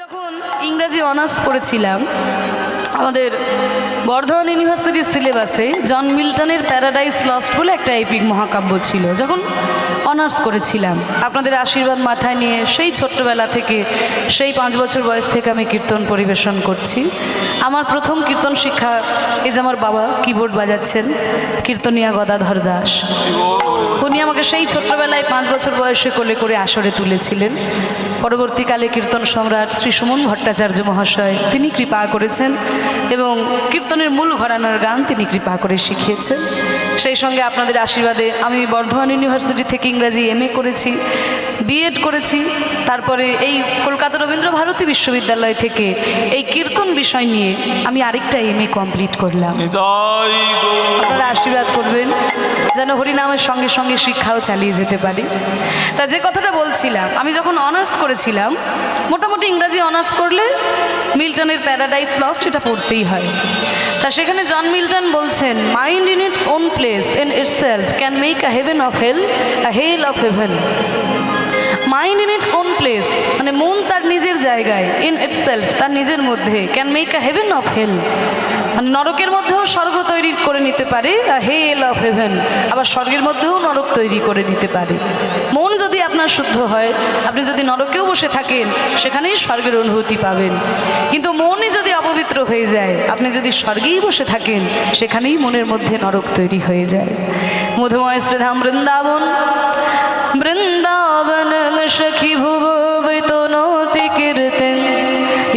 যখন ইংরেজি অনার্স পড়েছিলাম আমাদের বর্ধমান ইউনিভার্সিটির সিলেবাসে জন মিল্টনের প্যারাডাইস লস্ট বলে একটা এপিক মহাকাব্য ছিল। যখন অনার্স করেছিলাম আপনাদের আশীর্বাদ মাথায় নিয়ে সেই ছোট্টবেলা থেকে সেই 5 বছর বয়স থেকে আমি কীর্তন পরিবেশন করছি। আমার প্রথম কীর্তন শিক্ষা এই যে আমার বাবা কিবোর্ড বাজাচ্ছেন, কীর্তনিয়া গদাধর দাস। উনি আমাকে সেই ছোট্টবেলায় 5 বছর বয়সে কোলে করে আসরে তুলেছিলেন। পরবর্তীকালে কীর্তন সম্রাট শ্রী সুমন ভট্টাচার্য মহাশয় তিনি কৃপা করেছেন এবং কীর্তনের মূল ঘরানার গান তিনি কৃপা করে শিখিয়েছেন। সেই সঙ্গে আপনাদের আশীর্বাদে আমি বর্ধমান ইউনিভার্সিটি থেকে ইংরাজি এমএ করেছি, বিএড করেছি। তারপরে এই কলকাতা রবীন্দ্র ভারতী বিশ্ববিদ্যালয় থেকে এই কীর্তন বিষয় নিয়ে আমি আরেকটা এমএ কমপ্লিট করলাম। আপনারা আশীর্বাদ করবেন যেন হরিনামের সঙ্গে সঙ্গে শিক্ষাও চালিয়ে যেতে পারি। তা যে কথাটা বলছিলাম, আমি যখন অনার্স করেছিলাম মোটামুটি ইংরাজি অনার্স করলে মিল্টনের প্যারাডাইস লস্ট এটা পড়তেই হয়। তা সেখানে জন মিল্টন বলছেন, mind in its own place in itself can make a heaven of hell, a hell of heaven. Mind in its own place মানে মন তার নিজের জায়গায়, ইন ইটসেলফ তার নিজের মধ্যে, can make a heaven of hell মানে নরকের মধ্যেও স্বর্গ তৈরি করে নিতে পারে, আ হেল অফ হেভেন আবার স্বর্গের মধ্যেও নরক তৈরি করে নিতে পারে। মন যদি আপনার শুদ্ধ হয়, আপনি যদি নরকেও বসে থাকেন সেখানেই স্বর্গের অনুভূতি পাবেন। কিন্তু মনই যদি অপবিত্র হয়ে যায়, আপনি যদি স্বর্গেই বসে থাকেন সেখানেই মনের মধ্যে নরক তৈরি হয়ে যায়। মধুময় শ্রীধাম বৃন্দাবন বৃন্দাবন সখী ভুব বিতনোতি কীর্তিং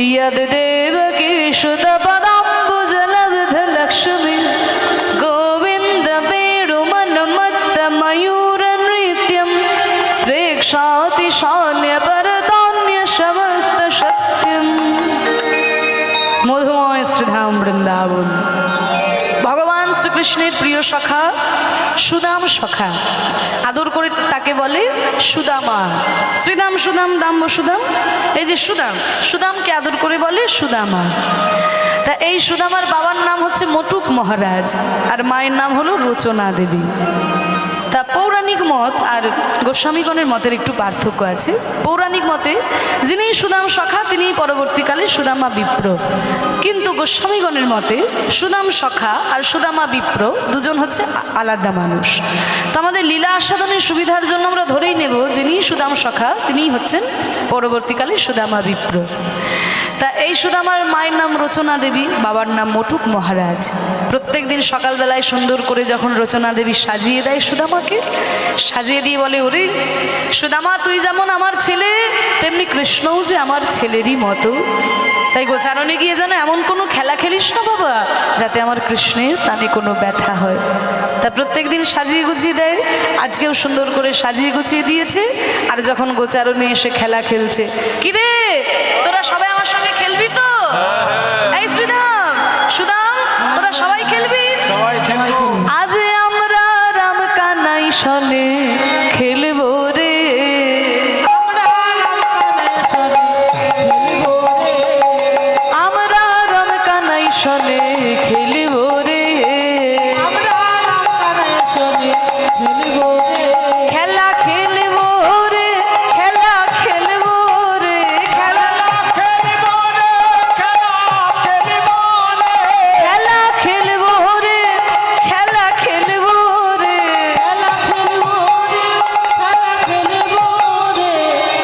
ইয়দ দেবকী সুত পদাম্বুজ লব্ধ লক্ষ্মী গোবিন্দ বেণুমন মত্ত ময়ূর নৃত্যম প্রেক্ষাতি শৌন্য় পরতান্য় সমস্ত সত্যম। মধুময় শ্রীধাম বৃন্দাবন। ভগবান শ্রীকৃষ্ণের প্রিয় সখা সুদাম সখা, আদর করে তাকে বলে সুদামা। শ্রীদাম সুদাম দাম্ব সুদাম, এই যে সুদাম, সুদামকে আদর করে বলে সুদামা। তা এই সুদামার বাবার নাম হচ্ছে মটুক মহারাজ আর মায়ের নাম হলো রচনা দেবী। তা পৌরাণিক মত আর গোস্বামীগণের মতের একটু পার্থক্য আছে। পৌরাণিক মতে যিনি সুদাম সখা তিনি পরবর্তীকালে সুদামা বিপ্র, কিন্তু গোস্বামীগণের মতে সুদাম সখা আর সুদামা বিপ্র দুজন হচ্ছে আলাদা মানুষ। তো আমাদের লীলা আস্বাদনের সুবিধার জন্য আমরা ধরেই নেব যিনি সুদাম সখা তিনিই হচ্ছেন পরবর্তীকালে সুদামা বিপ্র। তা এই সুদামার মায়ের নাম রচনা দেবী, বাবার নাম মটুক মহারাজ। প্রত্যেক দিন সকালবেলায় সুন্দর করে যখন রচনা দেবী সাজিয়ে দেয় সুদামাকে, সাজিয়ে দিয়ে বলে, ওরে সুদামা তুই যেমন আমার ছেলে তেমনি কৃষ্ণও যে আমার ছেলেরই মতো, তাই গোচারণে গিয়ে যেন এমন কোনো খেলা খেলিস না বাবা যাতে আমার কৃষ্ণের তানে কোনো ব্যথা হয়। তা প্রত্যেক দিন সাজিয়ে গুছিয়ে দেয়, আজকেও সুন্দর করে সাজিয়ে গুছিয়ে দিয়েছে। আর যখন গোচারণে এসে খেলা খেলছে, কিরে তোরা সবাই আমার সঙ্গে খেলবি তো? এই সুদাম সুদাম তোরা সবাই খেলবি? আজ আমরা রাম কানাই সনে খেলবো রে, আমরা রাম কানাই সনে খেলবো রে, খেলা খেলবো রে, খেলা খেলবো রে, খেলা খেলা খেলবো রে, খেলা খেলবো রে,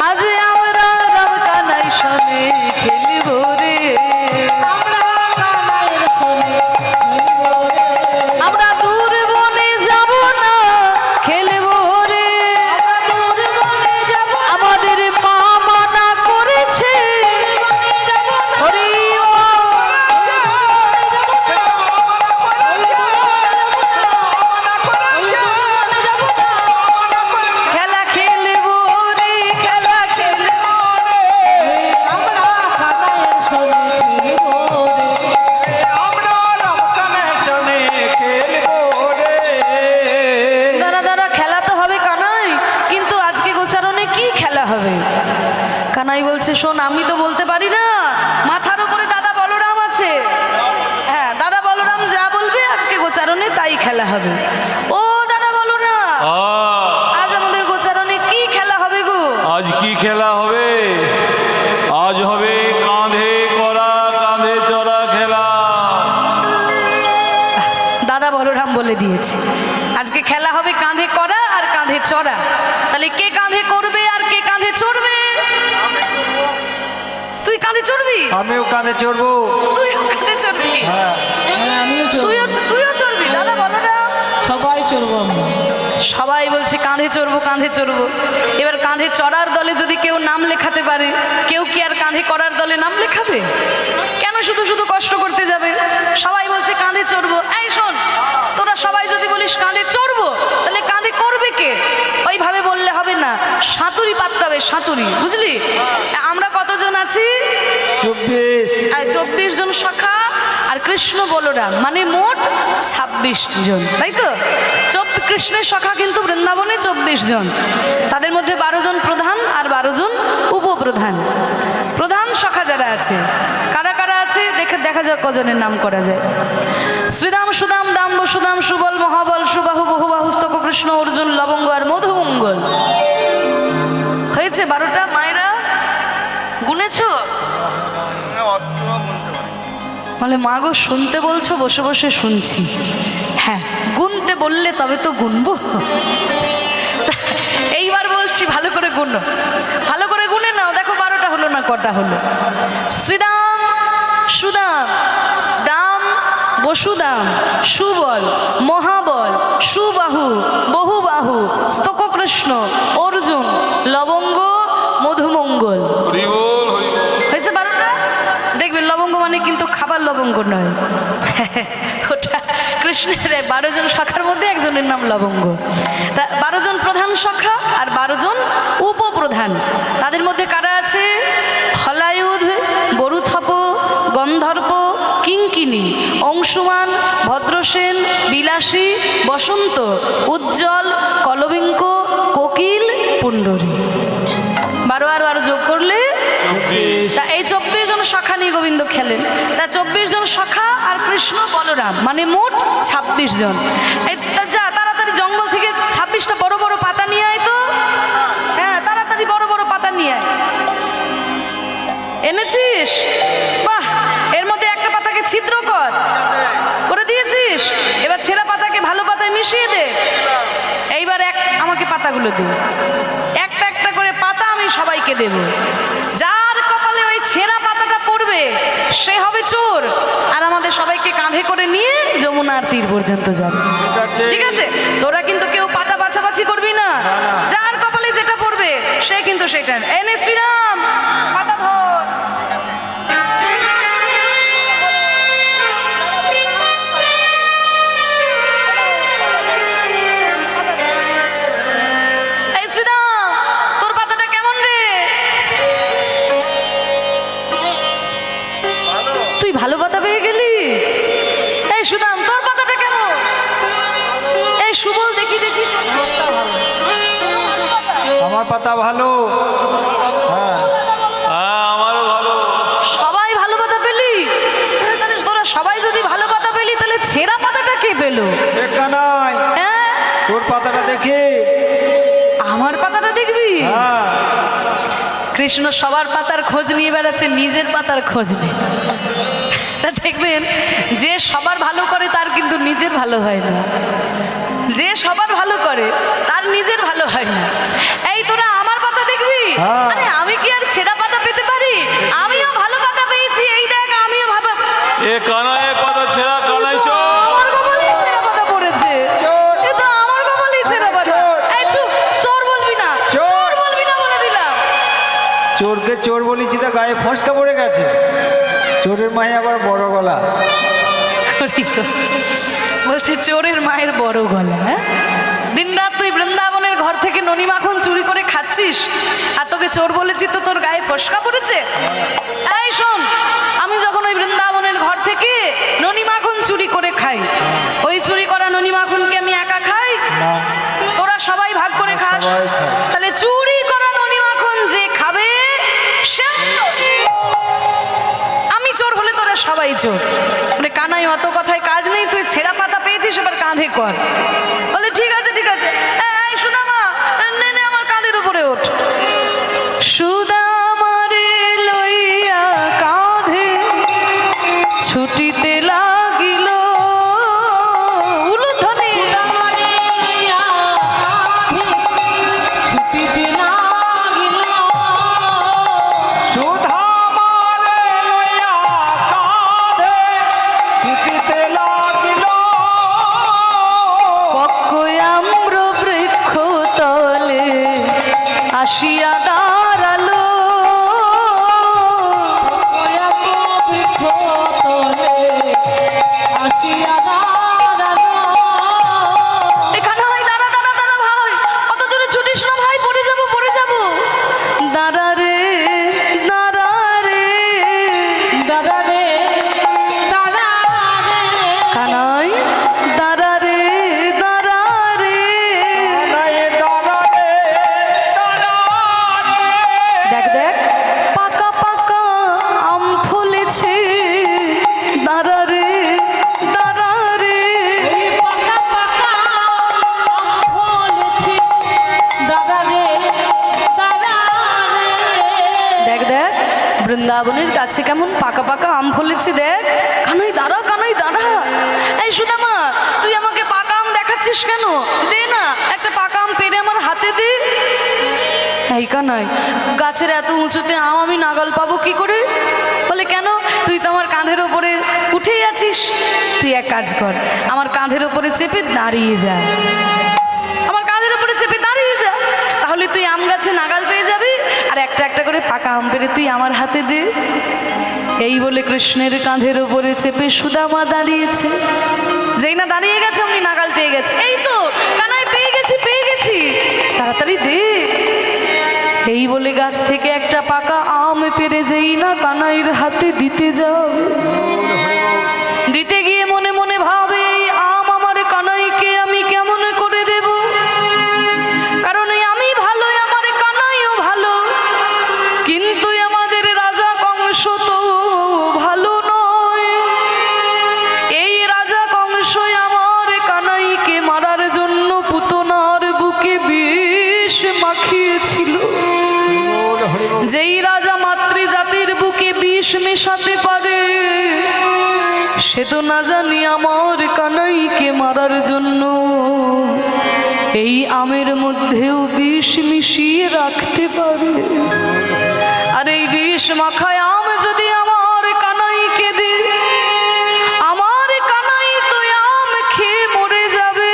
আজ আমরা রাম কানাই সনে খেলবো রে, আমরা দূর বনে যাব না খেলবো রে, আমাদের মা মানা করেছে, হরি খেলা খেলবো রে, খেলা খেলবো দাঁড়া দাঁড়া, খেলা তো হবে কানাই, কিন্তু আজকে গোচারণে কি খেলা হবে? কানাই বলছে, শোন আমি তো বলতে পারি না, মাথার উপরে দাদা বলরাম আছে, হ্যাঁ দাদা বলরাম যা বলবে আজকে গোচারণে তাই খেলা হবে। ও দাদা বলরাম, আজ আমাদের গোচারণে কি খেলা হবে গো? আজ কি খেলা হবে? আজ হবে বলে দিয়েছি আজকে খেলা হবে কাঁধে করা আর কাঁধে চড়া। তাহলে কে কাঁধে করবে আর কে কাঁধে চড়বে? তুই কাঁধে চড়বি? আমিও কাঁধে চড়বো। তুইও কাঁধে চড়বি? আমিও চড়বো। তুইও চড়বি? দাদা বলো না। সবাই চড়বো আমরা। সবাই বলছে কাঁধে চড়বো কাঁধে চড়বো। এবার কাঁধে চড়ার দলে যদি কেউ নাম লেখাতে পারে, কেউ কি আর কাঁধে করার দলে নাম লেখাবে? কেন শুধু শুধু কষ্ট করতে যাবে? সবাই বলছে কাঁধে চড়বো। এই শোন, তোরা সবাই যদি বলিস কাঁধে চড়বো, তাহলে কাঁধে করবে কে? ওইভাবে বললে হবে না, সাঁতুরি পাততে হবে, সাঁতুরি, বুঝলি? আমরা কতজন আছি? 24। 24 জন শাখা আর কৃষ্ণ বলরাম, মানে মোট 26 জন, তাই তো? কৃষ্ণের শাখা কিন্তু বৃন্দাবনে 24 জন। তাদের মধ্যে 12 জন প্রধান আর 12 জন উপপ্রধান। প্রধান শাখা যারা আছে, কারা কারা আছে দেখা যাক কজনের নাম করা যায়। শ্রীদাম, সুদাম, দাম, বসুদাম, সুবল, মহাবল, সুবাহু, বহুবাহুস্তক, কৃষ্ণ, অর্জুন, লবঙ্গ আর মধুমঙ্গল। হয়েছে 12টা? মায়েরা গুনেছো? বলে মা গো শুনতে বলছো, বসে বসে শুনছি। হ্যাঁ, গুনতে বললে তবে তো গুনবো। এইবার বলছি ভালো করে গুনো, ভালো করে গুনে নাও। দেখো 12টা হলো না কটা হলো? শ্রীদাম, সুদাম, দাম, বসুদাম, সুবল, মহাবল, সুবাহু, বহুবাহু, স্তক কৃষ্ণ, অর্জুন, লবঙ্গ, মধুমঙ্গল। হয়েছে 12টা? দেখবেন লবঙ্গ মানে কিন্তু খাবার লবঙ্গ নয়, ওটা কৃষ্ণের 12 জন শাখার মধ্যে একজনের নাম লবঙ্গ। তা 12 জন প্রধান শাখা আর 12 জন উপপ্রধান। তাদের মধ্যে কারা আছে? হলায়ুধ, বরুথপ, গন্ধর্ব, কিঙ্কিনী, অংশুমান, ভদ্রসেন, বিলাসী, বসন্ত, উজ্জ্বল, কলবিঙ্ক, কোকিল, পুণ্ডরী। 12 আর 12 যোগ করলে 24। তা এই 24 জন শাখা নিয়ে গোবিন্দ খেলেন। তা 24 জন শাখা আর কৃষ্ণ বলরাম মানে মোট 26 জন। এই যা তাড়াতাড়ি জঙ্গল থেকে 26টা বড় বড় পাতা নিয়ে আয় তো। হ্যাঁ, তাড়াতাড়ি বড় বড় পাতা নিয়ে আয়। এনেছিস? বাহ, এর মধ্যে একটা পাতাকে ছিদ্র করে দিয়েছিস। এবার ছেঁড়া পাতাকে ভালো পাতায় মিশিয়ে দে। এইবার আমাকে পাতাগুলো দে। একটা একটা করে পাতা আমি সবাইকে দেব। যার কপালে ওই ছেঁড়া পাতাটা পড়বে সে হবে চোর, আর আমাদের সবাইকে কাঁধে করে নিয়ে যমুনার তীর পর্যন্ত যাবে। ঠিক আছে? তোরা কিন্তু কেউ পাতা বাছাবাছি করবি না। যার কপালে যেটা পড়বে সে কিন্তু সেটা। এনে শ্রীরাম পাতা ধর। ভালো পাতা পেয়ে গেলি? এই সুদাম, তোর পাতাটা কেমন? এই সুবল, দেখি দেখি। আমার পাতা ভালো। হ্যাঁ, আমারও ভালো। সবাই ভালো পাতা পেলি? তাহলে তোরা সবাই যদি ভালো পাতা পেলি, তাহলে ছেঁড়া পাতাটা কে পেলো? নাই, তোর পাতাটা দেখে। আমার পাতাটা দেখবি? হ্যাঁ। কৃষ্ণ সবার পাতার খোঁজ নিয়ে বেড়াচ্ছে, নিজের পাতার খোঁজ নেই। তা দেখবেন যে সবার ভালো করে তার কিন্তু নিজের ভালো হয় না, যে সবার ভালো করে তার নিজের ভালো হয় না। এই তোরা আমার পাতা দেখবি? আরে আমি কি আর ছেঁড়া পাতা পেতে পারি? আমিও ভালো পাতা পেয়েছি। এই দেখ, আমিও ভালো। এ কানাই পাতা ছেঁড়া, কানাই চোর। আমার কপালে ছেঁড়া পাতা পড়েছে। এ তো আমার কপালে ছেঁড়া পাতা। এই চুপ, চোর বলবি না, চোর বলবি না বলে দিলাম। চোরকে চোর বলেছি তা গায়ে ফসকা পড়ে গেছে। চোরের মায়ে আবার বড় গলা। বলছি চোরের মায়ের বড় গলা। হ্যাঁ, দিন রাত তুই বৃন্দাবনের ঘর থেকে ননি মাখন চুরি করে খাচ্ছিস, আর তোকে চোর বলেছি তো তোর গায়ে ফসকা পড়েছে? এই শোন, আমি যখন ওই বৃন্দাবনের ঘর থেকে ননি মাখন চুরি করে খাই, ওই চুরি করা ননি মাখনকে আমি একা খাই? তোরা সবাই ভাগ করে খাস। তাহলে চুরি করা ননি মাখন যে খাবে সে আমি চোর হলে তোরা সবাই চোর। বলে কানাই, অত কথায় কাজ নেই, তুই ছেঁড়া পাতা পেয়েছিস, এবার কাঁধে কর। বলে ঠিক আছে ঠিক আছে। এই সুদামা, নে নে আমার কাঁধের উপরে ওঠ। সুদামারে লইয়া কাঁধে ছুটিতে লাগিল, উলুধ্বনি বৃন্দাবনের কাছে কেমন পাকা পাকা আম ফলেছে দেখ। কানাই দাঁড়া, কানাই দাঁড়া। এই সুদামা, তুই আমাকে পাকা আম দেখাচ্ছিস কেন? দে না, একটা পাকা আম পেড়ে আমার হাতে দে। এই কানাই, গাছের এত উঁচুতে আম আমি নাগাল পাবো কি করে? বলে কেন, তুই তো আমার কাঁধের ওপরে উঠেই আছিস। তুই এক কাজ কর, আমার কাঁধের ওপরে চেপে দাঁড়িয়ে যা। আমার কাঁধের ওপরে চেপে দাঁড়িয়ে যা, তাহলে তুই আম গাছে নাগাল পেয়ে যাবি, আর একটা একটা করে পাকা আম পেড়ে তুই আমার হাতে দে। এই বলে কৃষ্ণের কাঁধের ওপরে চেপে সুদামা দাঁড়িয়েছে। যেই না দাঁড়িয়ে গেছে অমনি নাগাল পেয়ে গেছে। এই তো কানাই, পেয়ে গেছি, পেয়ে গেছি, তাড়াতাড়ি দে। এই বলে গাছ থেকে একটা পাকা আম পেড়ে যেই না কানাইয়ের হাতে দিতে যাও, দিতে গিয়ে মনে মনে ভাবে এই আম আমার কানাইকে আমি কেমন করে দেব? কারণ এই আমি ভালো, আমার কানাইও ভালো, কিন্তু আমাদের রাজা কংস তো ভালো নয়। এই রাজা কংস আমার কানাইকে মারার জন্য পুতনার বুকে বিষ মাখিয়েছিল। যেই রাজা মাতৃজাতির বুকে বিষ মেশাতে পারে, সে তো না জানি আমার কানাইকে মারার জন্য এই আমের মধ্যেও বিষ মিশিয়ে রাখতে পারে। আর এই বিষ মাখায় আম যদি আমার কানাইকে দে, আমার কানাই তো আম খেয়ে মরে যাবে।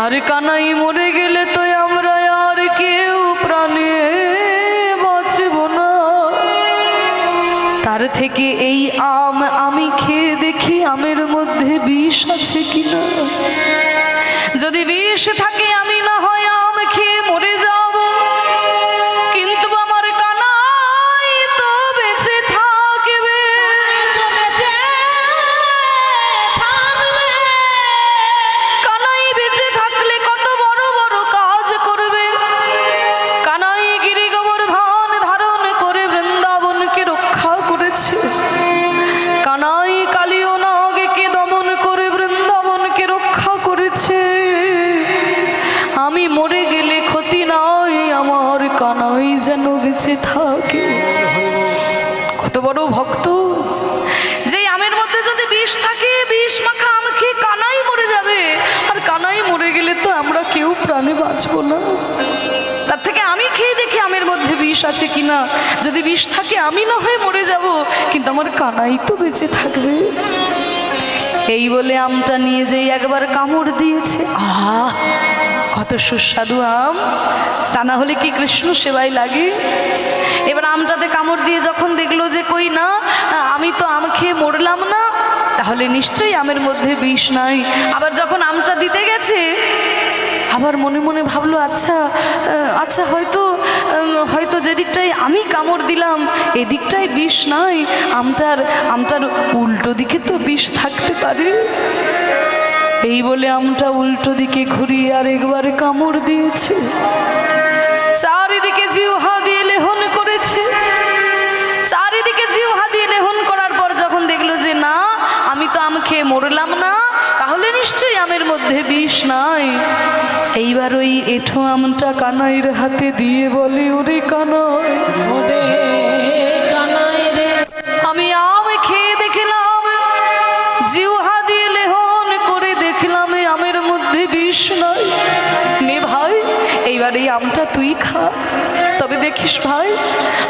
আর কানাই মরে গেলে তো আমরা আর কেউ প্রাণে বাঁচব না। তার থেকে এই আম আমি খেয়ে দেখি আমের মধ্যে বিষ আছে কিনা। যদি বিষ থাকে আমি না হয় আম খেয়ে মরে যাব, কিন্তু আমার কানাই তো বেঁচে থাকবে। কানাই বেঁচে থাকলে কত বড় বড় কাজ করবে। কানাই গিরি গোবর্ধন ধারণ করে বৃন্দাবনকে রক্ষা করেছে। কানাই কালিও নাগকে দমন করে বৃন্দাবনকে রক্ষা করেছে। আমি মরে গেলে ক্ষতি নয়, আমার কানাই যেন বেঁচে থাকে। কত বড় ভক্ত! যে আমের মধ্যে যদি বিষ থাকে, বিষ মাখা আম খেয়ে কানাই মরে যাবে, আর কানাই মরে গেলে তো আমরা কেউ প্রাণে বাঁচবো না। তার থেকে আমি খেয়ে দেখি আমের মধ্যে বিষ আছে কিনা। যদি বিষ থাকে আমি না হয় মরে যাব, কিন্তু আমার কানাই তো বেঁচে থাকবে। এই বলে আমটা নিয়ে যেই একবার কামড় দিয়েছে, আহা কত সুস্বাদু আম! তা না হলে কি কৃষ্ণ সেবাই লাগে? এবার আমটাতে কামড় দিয়ে যখন দেখলো যে কই না, আমি তো আম খেয়ে মরলাম না, তাহলে নিশ্চয়ই আমের মধ্যে বিষ নাই। আবার যখন আমটা দিতে গেছে, আবার মনে মনে ভাবলো আচ্ছা আচ্ছা হয়তো হয়তো যেদিকটাই আমি কামড় দিলাম এদিকটাই বিষ নাই, আমটার উল্টো দিকে তো বিষ থাকতে পারে। এই বলে আমটা উল্টো দিকে ঘুরিয়ে আর একবার কামড় দিয়েছে। চারিদিকে জিহ্বা দিয়ে লেহন করেছে। চারিদিকে জিহ্বা দিয়ে লেহন করার পর যখন দেখলো যে না, আমি তো আম খেয়ে মরলাম না, তাহলে নিশ্চয়ই আমের মধ্যে বিষ নাই। এইবার ওই এঁঠো আমটা কানাইয়ের হাতে দিয়ে বলে, ওরে কানাই, ওরে কানাই রে, আমি আম খেয়ে দেখলাম, জিহ্বা দিয়ে লেহন করে দেখলাম এই আমের মধ্যে বিষ নাই। নে ভাই, এইবার এই আমটা তুই খা। তবে দেখিস ভাই,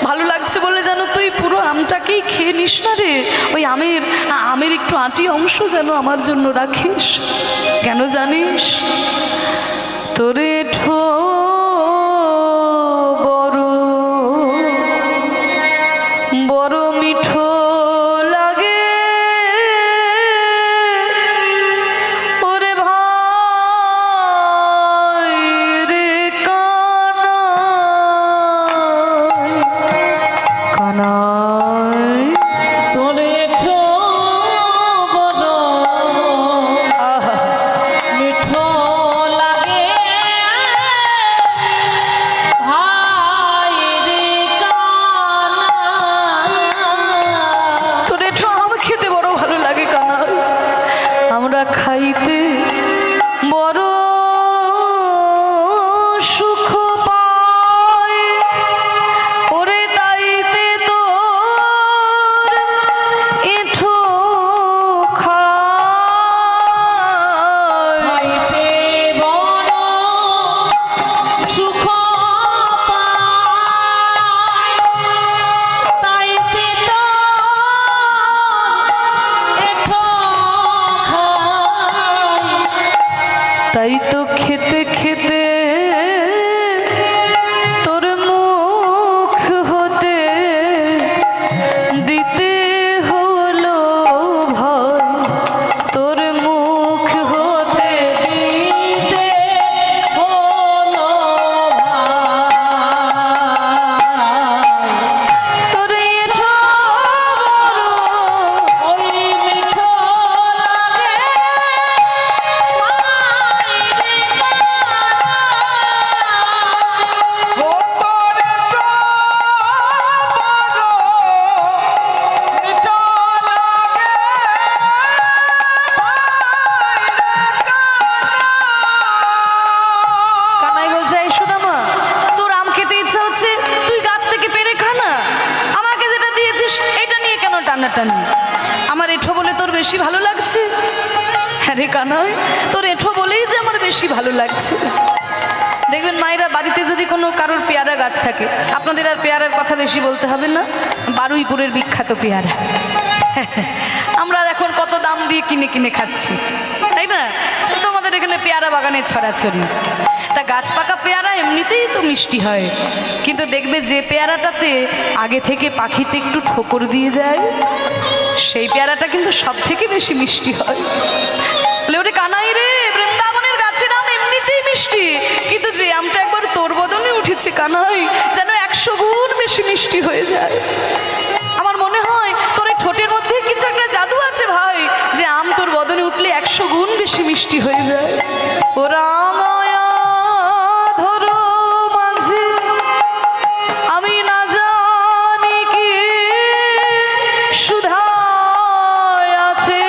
ভালো লাগছে বলে যেন তুই পুরো আমটাকেই খেয়ে নিস না রে। ওই আমের একটু আঁটি অংশ যেন আমার জন্য রাখিস। কেন জানিস? তোরে ঠো বড় বড় মিঠো লাগে, ওরে ভাই রে কানাই, কানাই তোরে ঠো বড় মিঠো লাগে, টানাটানি। আমার এঁঠো বলে তোর বেশি ভালো লাগছে? হ্যাঁ রে কানাই, তোর এঁঠো বলেই যে আমার বেশি ভালো লাগছে। দেখবেন মায়েরা, বাড়িতে যদি কোনো কারোর পেয়ারা গাছ থাকে, আপনাদের আর পেয়ারার কথা বেশি বলতে হবে না, বারুইপুরের বিখ্যাত পেয়ারা আমরা এখন কত দাম দিয়ে কিনে কিনে খাচ্ছি, তাই না? তোমাদের এখানে পেয়ারা বাগানে ছড়াছড়ি। তা গাছ পাকা পেয়ারা এমনিতেই তো মিষ্টি হয়, কিন্তু দেখবে যে পেয়ারাটাতে আগে থেকে পাখিতে একটু ঠোকর দিয়ে যায়, সেই পেয়ারাটা কিন্তু সব থেকে বেশি মিষ্টি হয়। বলে ওরে কানাই রে, বৃন্দাবনের গাছের আম এমনিতেই মিষ্টি, কিন্তু যে আমটা একবার তোর বদনে উঠেছে কানাই, যেন 100 গুণ বেশি মিষ্টি হয়ে যায়। আমার মনে হয় তোর এই ঠোঁটের মধ্যে কিছু একটা জাদু আছে ভাই, যে আম তোর বদনে উঠলে 100 গুণ বেশি মিষ্টি হয়ে যায়। ও রাঙায়া ধরো মাঝে আমি না জানি কি সুধা আছে।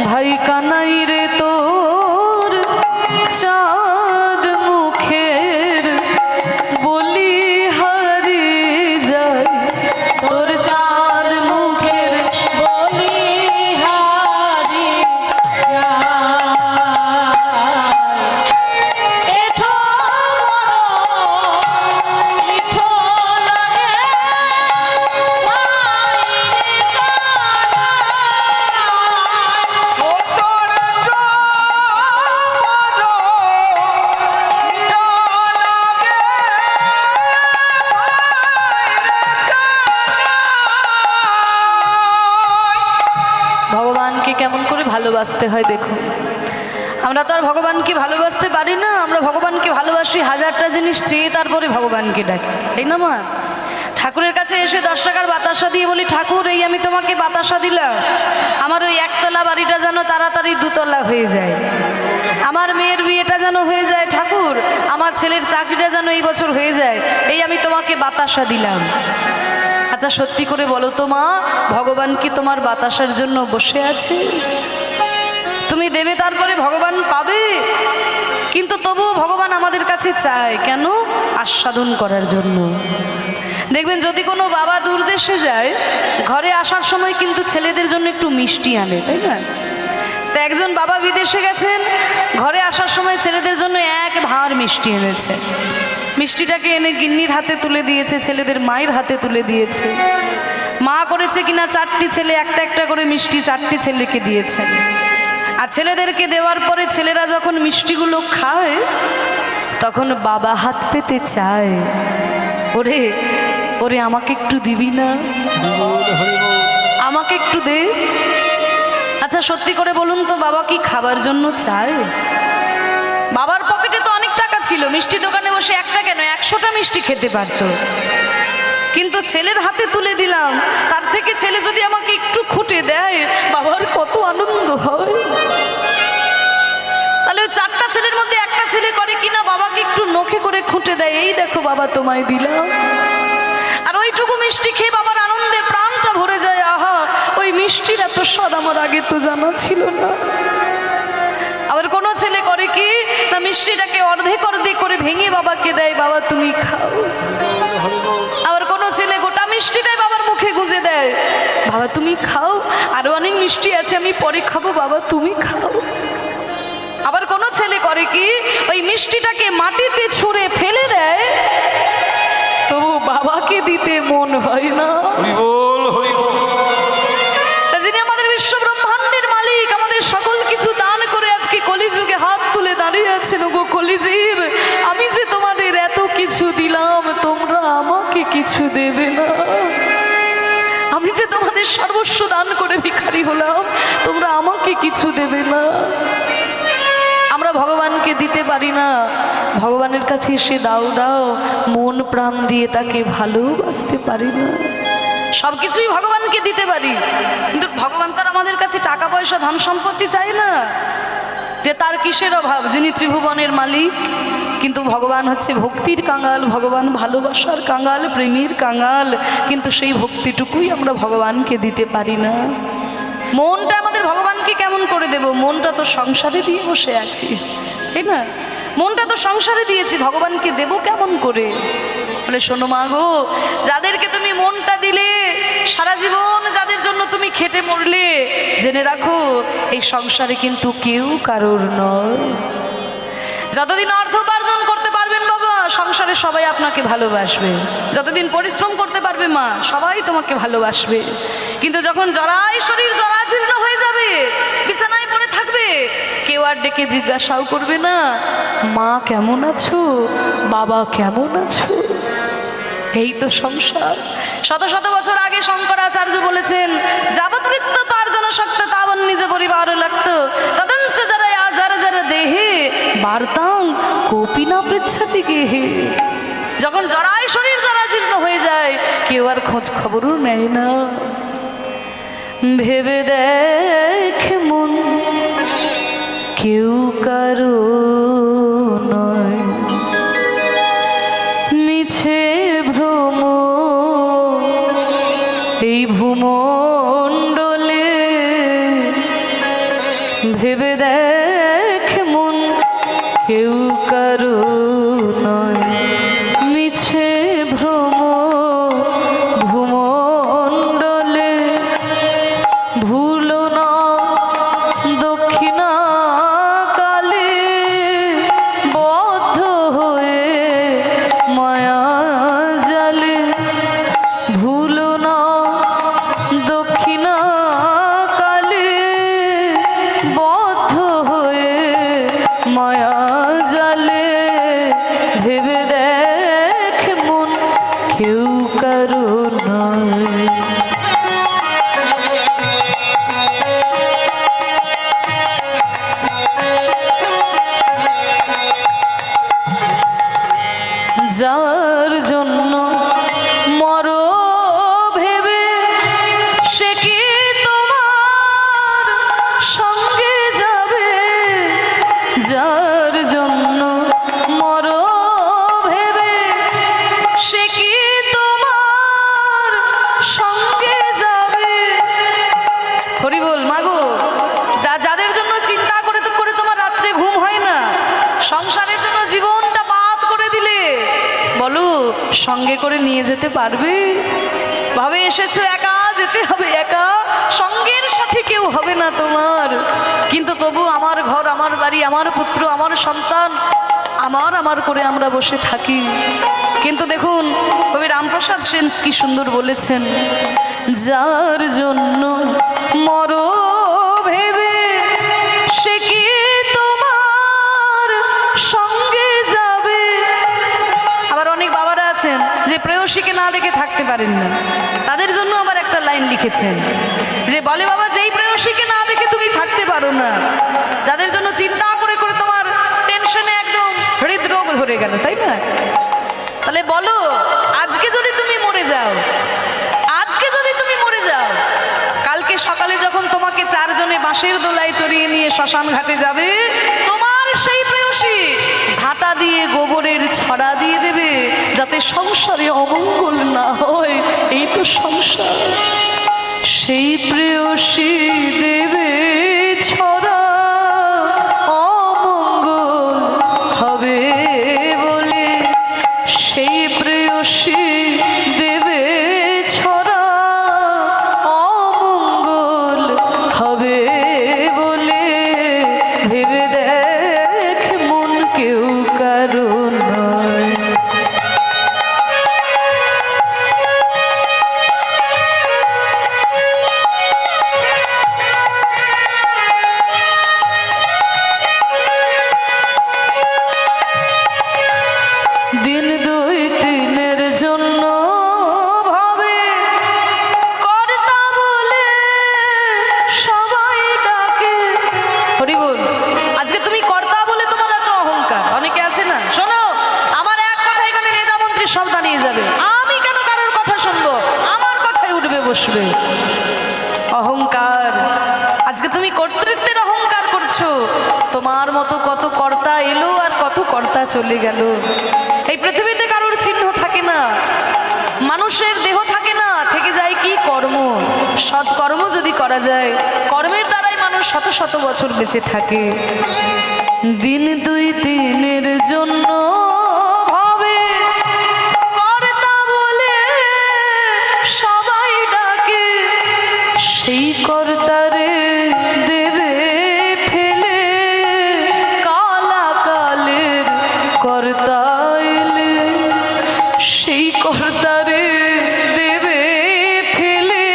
ভাই কানাই রে, তোর চাঁদ মুখের বলি হারি যায়, তোর চাঁদ মুখের বলি হারি এঠো মিঠো লাগে ভগবানকে কেমন করে ভালোবাসতে হয় দেখো। আমরা তো আর ভগবানকে ভালোবাসতে পারি না, আমরা ভগবানকে ভালোবাসি হাজারটা জিনিস চেয়ে, তারপরে ভগবানকে ডাকি, তাই না মা? ঠাকুরের কাছে এসে 10 টাকার বাতাসা দিয়ে বলি, ঠাকুর এই আমি তোমাকে বাতাসা দিলাম, আমার ওই 1 তলা বাড়িটা যেন তাড়াতাড়ি 2 তলা হয়ে যায়, আমার মেয়ের বিয়েটা যেন হয়ে যায়, ঠাকুর আমার ছেলের চাকরিটা যেন এই বছর হয়ে যায়, এই আমি তোমাকে বাতাসা দিলাম। আচ্ছা সত্যি করে বলো তো মা, ভগবান কি তোমার বাতাসার জন্য বসে আছে? তুমি দেবে তারপরে ভগবান পাবে, কিন্তু তবুও ভগবান আমাদের কাছে চায় কেন? আস্বাদন করার জন্য। দেখবেন যদি কোনো বাবা দূর দেশে যায়, ঘরে আসার সময় কিন্তু ছেলেদের জন্য একটু মিষ্টি আনে, তাই না? তো একজন বাবা বিদেশে গেছেন, ঘরে আসার সময় ছেলেদের জন্য 1 ভাঁড় মিষ্টি এনেছে। মিষ্টিটাকে এনে গিন্নির হাতে তুলে দিয়েছে, ছেলেদের মায়ের হাতে তুলে দিয়েছে। মা করেছে কিনা 4টি ছেলে একটা একটা করে মিষ্টি 4টি ছেলেকে দিয়েছেন। আর ছেলেদেরকে দেওয়ার পরে ছেলেরা যখন মিষ্টিগুলো খায়, তখন বাবা হাত পেতে চায়, ওরে ওরে আমাকে একটু দিবি না, আমাকে একটু দে। আচ্ছা সত্যি করে বলুন তো, বাবা কি খাবার জন্য চায়? বাবার পকেটে তো অনেক টাকা ছিল, মিষ্টি দোকানে বসে একটা কেন 100টা মিষ্টি খেতে পারতো, কিন্তু ছেলের হাতে তুলে দিলাম, তার থেকে ছেলে যদি আমাকে একটু খুঁটে দেয়, বাবার কত আনন্দ হয়। তাহলে ওই 4টা ছেলের মধ্যে একটা ছেলে করে কিনা বাবাকে একটু নখে করে খুঁটে দেয়, এই দেখো বাবা তোমায় দিলাম। আর ওইটুকু মিষ্টি খেয়ে বাবার আনন্দে প্রাণটা ভরে যায়, আহা ওই মিষ্টির এত স্বাদ আমার আগে তো জানা ছিল না। আবার কোনো ছেলে করে কি না, মিষ্টিটাকে অর্ধেক অর্ধেক করে ভেঙে বাবাকে দেয়, বাবা তুমি খাও। আবার কোনো ছেলে গোটা মিষ্টিটাই বাবার মুখে গুঁজে দেয়, বাবা তুমি খাও, আরো অনেক মিষ্টি আছে আমি পরে খাবো, বাবা তুমি খাও। আবার কোনো ছেলে করে কি, ওই মিষ্টিটাকে মাটিতে ছুঁড়ে ফেলে দেয়, তবু বাবাকে দিতে মন হয় না। যিনি আমাদের বিশ্ব ব্রহ্মাণ্ডের মালিক, আমাদের সকল কিছু দান করে আজকে কলিযুগে হাত তুলে দাঁড়িয়ে আছেন, গো কলিজীব আমি যে তোমাদের এত কিছু দিলাম, তোমরা আমাকে কিছু দেবে না। আমি যে তোমাদের সর্বস্ব দান করে ভিখারি হলাম, তোমরা আমাকে কিছু দেবে না। আমরা ভগবানকে দিতে পারি না, ভগবানের কাছে এসে দাও দাও মন প্রাণ দিয়ে তাকে ভালোবাসতে পারি না। সব কিছুই ভগবানকে দিতে পারি, কিন্তু ভগবান তার আমাদের কাছে টাকা পয়সা ধন সম্পত্তি চাই না, যে তার কিসের অভাব, যিনি ত্রিভুবনের মালিক। কিন্তু ভগবান হচ্ছে ভক্তির কাঙাল, ভগবান ভালোবাসার কাঙাল, প্রেমের কাঙাল, কিন্তু সেই ভক্তিটুকুই আমরা ভগবানকে দিতে পারি না। মনটা আমাদের ভগবানকে কেমন করে দেব? মনটা তো সংসারে দিয়ে বসে আছি, তাই না? মনটা তো সংসারে দিয়েছি, ভগবানকে দেব কেমন করে? বলে শোনো মা গো, যাদেরকে তুমি মনটা দিলে, সারা জীবন যাদের জন্য তুমি খেটে মরলে, জেনে রাখো এই সংসারে কিন্তু কেউ কারোর নয়। যতদিন অর্থ উপার্জন করতে পারবেন বাবা, সংসারে সবাই আপনাকে ভালোবাসবে। যতদিন পরিশ্রম করতে পারবে মা, সবাই তোমাকে ভালোবাসবে। কিন্তু যখন জরায় শরীর জরাজীর্ণ হয়ে যাবে, বিছানায় পড়ে থাকবে, কেউ আর ডেকে জিজ্ঞাসাও করবে না মা কেমন আছো, বাবা কেমন আছো। এই তো সংসার। শত শত বছর আগে শঙ্করাচার্য বলেছেন, যাবতৃত্ব পার্জন শক্ত তাবন নিজ পরিবার লাগত তদঞ্চ যারা যারা যারা দেহে বার্তাং কোপিনা পৃচ্ছাতি গেহে। যখন জরায় শরীর জরাজীর্ণ হয়ে যায়, কেউ আর খোঁজ খবরও নেয় না। ভেবে দেখ মন, কেউ কারো নয়, মিছে ভ্রম এই ভূমণ্ডলে। ভেবে দেখ মন, কেউ কারো নয়, মিছে ভ্রম ভূমণ্ডলে। ভুলো না দক্ষিণা কালে বদ্ধ হয়ে মায়া জালে। ভুলো না দক্ষিণা কালে বদ্ধ হয়ে মায়া জালে। ভেবে দেখ মন, কেউ কারো নয়। যার জন্য মরো ভেবে, সে কি তোমার সঙ্গে যাবে? যার জন্য মরো ভেবে, সে কি তোমার সঙ্গে যাবে? হরি বল মাগো, যাদের জন্য চিন্তা করে করে তোমার রাত্রে ঘুম হয় না, সংসারের জন্য জীবনটা বাদ করে দিলে, বলো সঙ্গে করে নিয়ে যেতে পারবে? ভাবে এসেছো একা, যেতে হবে একা, সঙ্গের সাথে কেউ হবে না তোমার। কিন্তু তবু আমার ঘর, আমার বাড়ি, আমার পুত্র, আমার সন্তান, আমার আমার করে আমরা বসে থাকি। কিন্তু দেখুন কবি রামপ্রসাদ সেন কি সুন্দর বলেছেন, যার জন্য মরো ভেবে, সে কি তোমার সঙ্গে যাবে? আবার অনেক বাবারা আছেন যে প্রেয়সীকে না দেখে থাকতে পারেন না, তাদের জন্য আবার একটা লাইন লিখেছেন যে বলে বাবা, যেই প্রেয়সীকে না দেখে তুমি থাকতে পারো না, যাদের জন্য চিন্তা করে করে তোমার টেনশনে একদম হৃদরোগ ধরে গেল, তাই না? তাহলে বলো, আজকে যদি তুমি মরে যাও, আজকে যদি তুমি মরে যাও, কালকে সকালে যখন তোমাকে চারজনে বাঁশের দোলায় চড়িয়ে নিয়ে শ্মশান ঘাটে যাবে, তোমার সেই প্রেয়সী ঝাঁটা দিয়ে গোবরের ছড়া দিয়ে দেবে, যাতে সংসারে অমঙ্গল না হয়। এই তো সংসার। সেই প্রেয়সী দেবে ছড়া, অমঙ্গল হবে বলে। সেই প্রেয়সী দেবে ছড়া, অমঙ্গল হবে বলে। ভেবে দেখ মন, কেউ কারো নয়। দিন দুই তিনের জন্য ভাবে কর্তা বলে সবাই ডাকে। হরি বল। আজকে তুমি কর্তা বলে তোমার এত অহংকার, অনেকে আছে না, শোনো আমার এক কথা এখানে নেতা মন্ত্রী সব দাঁড়িয়ে যাবে, আমি কেন কারোর কথা শুনবো, আমার কথায় উঠবে বসবে। অহংকার। আজকে তুমি কর্তৃত্বের অহংকার করছো। তোমার মতো কত কর্তা এলো আর কত কর্তা চলে গেল। এই পৃথিবীতে কারোর চিহ্ন থাকে না, মানুষের দেহ থাকে না, থেকে যায় কি কর্ম। সৎকর্ম যদি করা যায়, কর্মের দ্বারাই মানুষ শত শত বছর বেঁচে থাকে। দিন দুই দিনের জন্য হবে কর্তা বলে সবাই ডাকে, সেই কর্তারে দেবে ফেলে কালা কালের কর্তা এলে, সেই কর্তারে দেবে ফেলে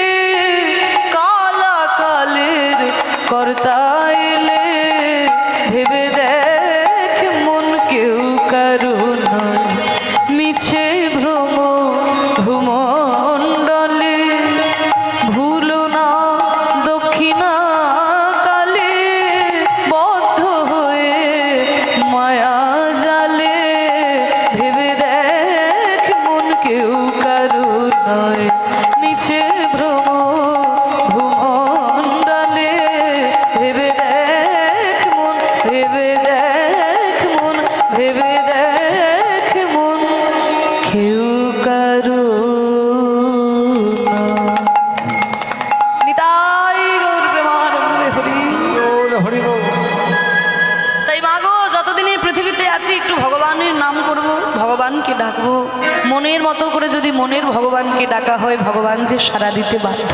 কালা কালের কর্তা এলে, ভেবে দেখ মন কেউ কারো নয়, মিছে ভ্রম ভূমণ্ডলে, ভুলো না দক্ষিণা কালে বদ্ধ হয়ে মায়া জালে, ভেবে দেখ মন কেউ কারো নয়, মিছে ভ্রম ভূমণ্ডলে, ভেবে দেখ মন, ভেবে দেখ মন, ভেবে দেখ মন কেউ কারো নয়। নিতাই গৌর প্রেমানন্দে হরি। বল হরি বল। তাই মাগো যতদিন এই পৃথিবীতে আছি একটু ভগবানের নাম করব, ভগবানকে ডাকবো। মনের মতো করে যদি মনের ভগবানকে ডাকা হয়, ভগবান যে সাড়া দিতে বাধ্য।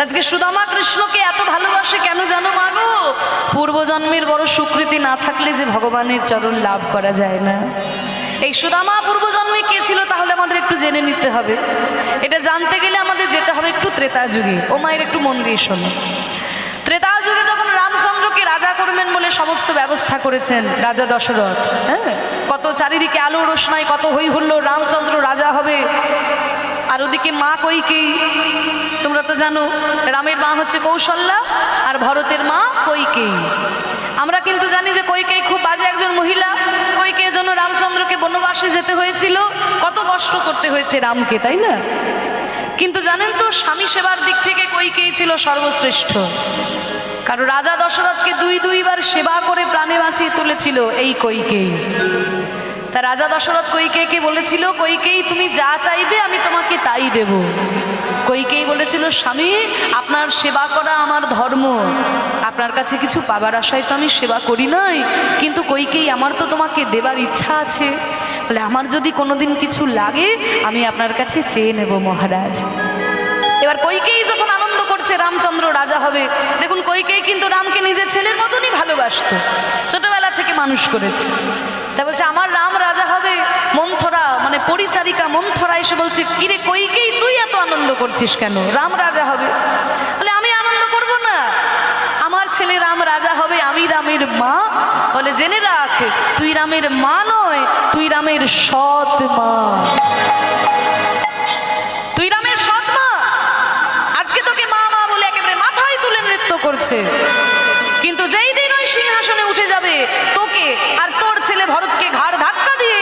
আজকে সুদামা কৃষ্ণকে এত ভালোবাসে কেন জানো মাগো? পূর্বজন্মের বড় স্বীকৃতি না থাকলে যে ভগবানের চরণ লাভ করা যায় না। এই সুদামা পূর্বজন্মে কে ছিল তাহলে আমাদের একটু জেনে নিতে হবে। এটা জানতে গেলে আমাদের যেতে হবে একটু ত্রেতা যুগে। ও মায়ের একটু মন দিয়ে শোনো। ত্রেতা যুগে যখন রামচন্দ্রকে রাজা করবেন বলে সমস্ত ব্যবস্থা করেছেন রাজা দশরথ, হ্যাঁ, কত চারিদিকে আলো রোশনাই, কত হই হুল্লোড়, রামচন্দ্র রাজা হবে। আর ওদিকে মা কইকেয়ী, তোমরা তো জানো রামের মা হচ্ছে কৌশল্যা আর ভরতের মা কইকেয়ী। আমরা কিন্তু জানি যে কইকেয়ী খুব বাজে একজন মহিলা। কইকেয়ীর জন্য রামচন্দ্রকে বনবাসে যেতে হয়েছিল, কত কষ্ট করতে হয়েছে রামকে, তাই না? কিন্তু জানেন তো স্বামী সেবার দিক থেকে কইকেয়ী ছিল সর্বশ্রেষ্ঠ। কারণ রাজা দশরথকে দুইবার সেবা করে প্রাণে বাঁচিয়ে তুলেছিল এই কইকেয়ী। তা রাজা দশরথ কইকেয়ীকে বলেছিল, কইকেয়ী তুমি যা চাইবে আমি তোমাকে তাই দেব। কইকেয়ী বলেছিল, স্বামী আপনার সেবা করা আমার ধর্ম, আপনার কাছে কিছু পাবার আশায় তো আমি সেবা করি নাই, কিন্তু কইকেয়ী আমার তো তোমাকে দেবার ইচ্ছা আছে। বলে আমার যদি কোনোদিন কিছু লাগে আমি আপনার কাছে চেয়ে নেব মহারাজ। এবার কইকেয়ী যখন আনন্দ করছে রামচন্দ্র রাজা হবে, দেখুন কইকেয়ী কিন্তু রামকে নিজের ছেলের মতনই ভালোবাসতো, ছোটবেলা থেকে মানুষ করেছে। তা বলছে আমার রাম রাজা হবে। মন্থরা মানে পরিচারিকা মন্থরা এসে বলছে, কিরে কইকেয়ী তুই এত আনন্দ করছিস কেন? রাম রাজা হবে। বলে আমি আনন্দ করব না, আমার ছেলে রাম রাজা হবে, আমি রামের মা। বলে জেনে রাখ তুই রামের মা নয়, তুই রামের সৎ মা, তুই রামের সৎ মা। আজকে তোকে মা মা বলে একেবারে মাথায় তুলে নৃত্য করছে, কিন্তু যেই দিন ওই সিংহাসনে উঠে যাবে তোকে আর তোর ছেলে ভরতকে ঘাড় ধাক্কা দিয়ে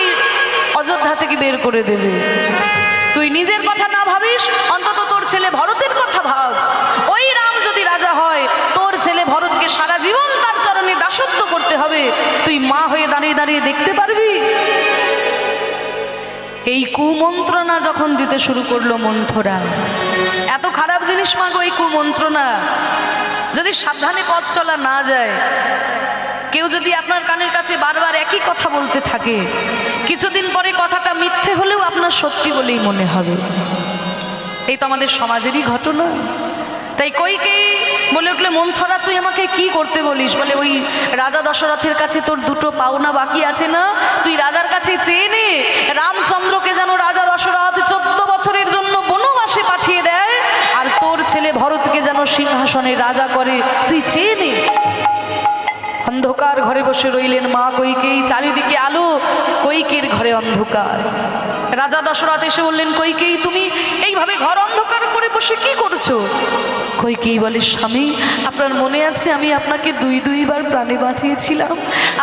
অযোধ্যা থেকে বের করে দেবে। তুই নিজের কথা না ভাবিস, অন্তত তোর ছেলে ভরতের কথা ভাব। ওই রাম যদি রাজা হয়, তোর ছেলে ভরতকে সারা জীবন তার চরণে দাসত্ব করতে হবে। তুই মা হয়ে দাঁড়িয়ে দাঁড়িয়ে দেখতে পারবি? এই কুমন্ত্রণা যখন দিতে শুরু করলো মন্থরা, এত খারাপ জিনিস মাগো এই কুমন্ত্রণা। যদি সাবধানে পথ চলা না যায়, কেউ যদি আপনার কানের কাছে বারবার একই কথা বলতে থাকে, কিছুদিন পরে কথাটা মিথ্যে হলেও আপনার সত্যি বলেই মনে হবে। এই তো আমাদের সমাজেরই ঘটনা। তাই কইকেয়ী বলে উঠলে, মন্থরা তুই আমাকে কি করতে বলিস? বলে ওই রাজা দশরথের কাছে তোর দুটো পাওনা বাকি আছে না, তুই রাজার কাছে চেয়ে নে। রামচন্দ্রকে যেন রাজা দশরথ 14 বছরের জন্য বনবাসে পাঠিয়ে দেয়, আর তোর ছেলে ভরতকে যেন সিংহাসনে রাজা করে, তুই চেয়ে নে। অন্ধকার ঘরে বসে রইলেন মা কইকেয়ী, চারিদিকে আলো, কইকেয়ীর ঘরে অন্ধকার। রাজা দশরথ এসে বললেন, কইকেয়ী তুমি এইভাবে ঘর অন্ধকার করে বসে কি করছো? কইকেয়ী বলে, স্বামী আপনার মনে আছে আমি আপনাকে দুইবার প্রাণে বাঁচিয়েছিলাম।